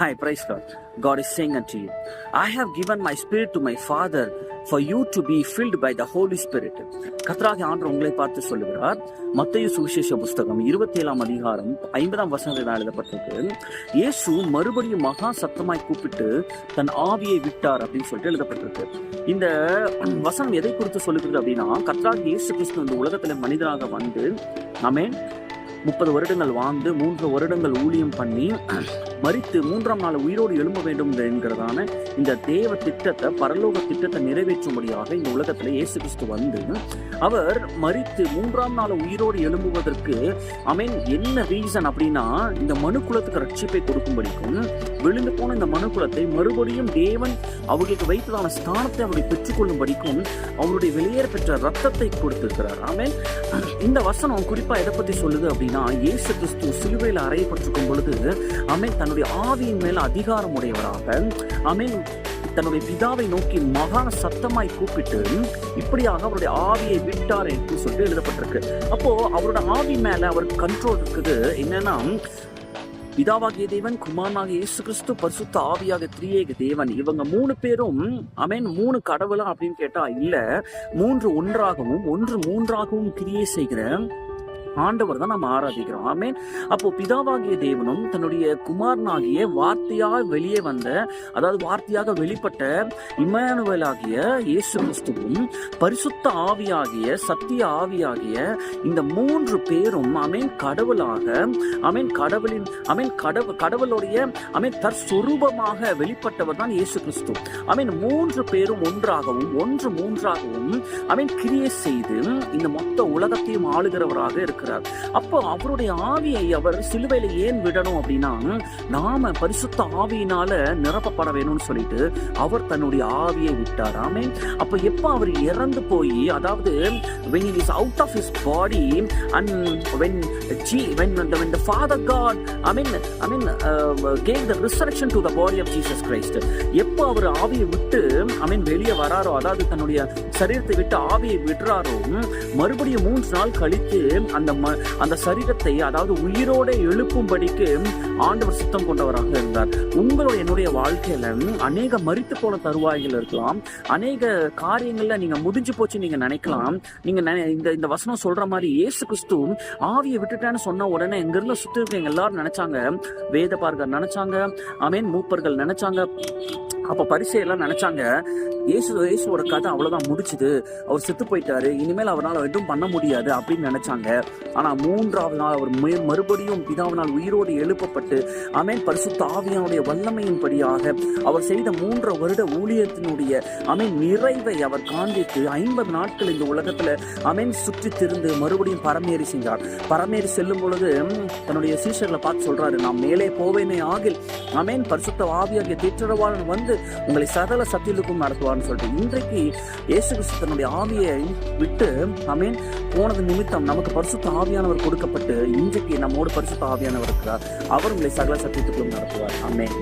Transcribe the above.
Hi, praise God. God is saying unto you, I have given my spirit to my Father for you to be filled by the Holy Spirit. கர்த்தராகிய ஆண்டவர் உங்களை பார்த்து சொல்லுகிறார். மத்தேயு சுவிசேஷ புஸ்தகம் 27 அதிகாரம் 50 எழுதப்பட்டிருக்கு. இயேசு மறுபடியும் மகா சத்தமாய் கூப்பிட்டு தன் ஆவியை விட்டார் அப்படின்னு சொல்லிட்டு எழுதப்பட்டிருக்கு. இந்த வசனம் எதை குறித்து சொல்லுகிறது அப்படின்னா, கர்த்தராகிய இயேசு கிறிஸ்து இந்த உலகத்துல மனிதனாக வந்து ஆமென் 30 வருடங்கள் வாழ்ந்து 3 வருடங்கள் ஊழியம் பண்ணி மரித்து 3ஆம் நாள் உயிரோடு எழும்ப வேண்டும் என்கிறதான இந்த தேவ திட்டத்தை, பரலோக திட்டத்தை நிறைவேற்றும்படியாக இந்த உலகத்துல இயேசு கிறிஸ்து வந்து அவர் மரித்து 3ஆம் நாள் உயிரோடு எழும்புவதற்கு என்ன ரீசன் அப்படின்னா, இந்த மனுக்குலத்துக்கு ரட்சிப்பை கொடுக்கும்படிக்கும் விழுந்து போன இந்த மனுக்குலத்தை மறுபடியும் தேவன் அவர்களுக்கு வைத்ததான ஸ்தானத்தை அவருடைய பெற்றுக்கொள்ளும்படிக்கும் அவருடைய வெளியேற பெற்ற ரத்தத்தை கொடுத்திருக்கிறார். ஆமென். இந்த வசனம் குறிப்பா எதை பத்தி சொல்லுது அப்படின்னா, இயேசு கிறிஸ்து சிலுவையில் அறையப்பட்டிருக்கும் பொழுது தன்னுடைய ஆவியின் மேல அதிகாரம் உடையவராக தன்னுடைய பிதாவை நோக்கி மகா சத்தமாய் கூப்பிட்டு இப்படியாக அவருடைய ஆவியை விட்டார் என்று சொல்லிட்டு எழுதப்பட்டிருக்கு. அப்போ அவரோட ஆவி மேல அவருக்கு கண்ட்ரோல் இருக்குது. என்னன்னா, பிதாவாகிய தேவன், குமாரனாகிய இயேசு கிறிஸ்து, பரிசுத்த ஆவியாக திரியேக தேவன், இவங்க 3 பேரும் 3 கடவுளா அப்படின்னு கேட்டா இல்ல, 3 ஒன்றாகவும் 1 3ஆகவும் கிரியை செய்கிற ஆண்டவர் தான் நம்ம ஆராதிக்கிறோம். ஆமென். அப்போ பிதாவாகிய தேவனும் தன்னுடைய குமாரனாகிய வார்த்தையாக வெளியே வந்த, அதாவது வார்த்தையாக வெளிப்பட்ட இம்மானுவேலாகிய இயேசு கிறிஸ்துவும் பரிசுத்த ஆவியாகிய சத்திய ஆவியாகிய இந்த 3 பேரும் கடவுளாக கடவுளுடைய தற்சொரூபமாக வெளிப்பட்டவர் தான் இயேசு கிறிஸ்து. 3 பேரும் ஒன்றாகவும் 1 3ஆகவும் கிரியை செய்து இந்த மொத்த உலகத்தையும் ஆளுகிறவராக இருக்கிறார். அப்போ அவருடைய ஆவியை அவர் சிலுவையில ஏன் விடணும் அப்படின்னா, நாம பரிசுத்த ஆவியினால நிரப்பப்பட வேணும்னு சொல்லிட்டு அவர் தன்னுடைய ஆவியை விட்டார். ஆமென். அப்ப எப்ப அவர் இறந்து போய், அதாவது when he is out of his body and when the Father God gave the resurrection to the body of Jesus Christ, எப்ப அவர் ஆவியை விட்டு வெளியே வராரோ, அதாவது தன்னுடைய சரீரத்தை விட்டு ஆவியை விடுறாரோ, மறுபடியும் 3 நாள் கழித்து அந்த சரீரத்தை, அதாவது உயிரோட எழுப்பும்படிக்கு ஆண்டவர் சித்தம் கொண்டவராக இருந்தார். உங்களுடைய என்னுடைய வாழ்க்கையில அநேக மரித்து போன தருவாய்கள் இருக்கலாம், அநேக காரியங்கள்ல நீங்க முடிஞ்சு போச்சு நீங்க நினைக்கலாம். நீங்க இந்த வசனம் சொல்ற மாதிரி இயேசு கிறிஸ்து ஆவியை விட்டுட்டேன்னு சொன்ன உடனே எங்க இருந்த சுத்தி இருக்க எல்லாரும் நினைச்சாங்க, வேதபாரகர் நினைச்சாங்க, மூப்பர்கள் நினைச்சாங்க, அப்ப பரிசேயெல்லாம் நினைச்சாங்க, இயேசுவோட கதை அவ்வளவுதான் முடிச்சுது, அவர் செத்து போயிட்டாரு, இனிமேல் அவரால் எதுவும் பண்ண முடியாது அப்படின்னு நினைச்சாங்க. ஆனா 3ஆவது நாள் அவர் மறுபடியும் பிதாவினால் உயிரோடு எழுப்பப்பட்டு பரிசுத்த ஆவியானுடைய வல்லமையின்படியாக அவர் செய்த 3 வருட ஊழியத்தினுடைய நிறைவை அவர் காண்பித்து 50 நாட்கள் இந்த உலகத்துல சுற்றி திருந்து மறுபடியும் பரமேறி சென்றார். பரமேறி செல்லும் பொழுது தன்னுடைய சீஷர்களை பார்த்து சொல்றாரு, நான் மேலே போவேனே ஆகில் பரிசுத்த ஆவியாகிய தேற்றரவாளன் வந்து உங்களை சகல சத்தியத்துக்கும் நடத்துவார்னு சொல்லிட்டு, இன்றைக்கு இயேசு கிறிஸ்து தன்னுடைய ஆவியை விட்டு போனது நிமித்தம் நமக்கு பரிசுத்த ஆவியானவர் கொடுக்கப்பட்டு இன்றைக்கு நம்மோடு பரிசுத்த ஆவியானவர் இருக்கிறார். அவர் உங்களை சகல சத்தியத்துக்கும் நடத்துவார். ஆமென்.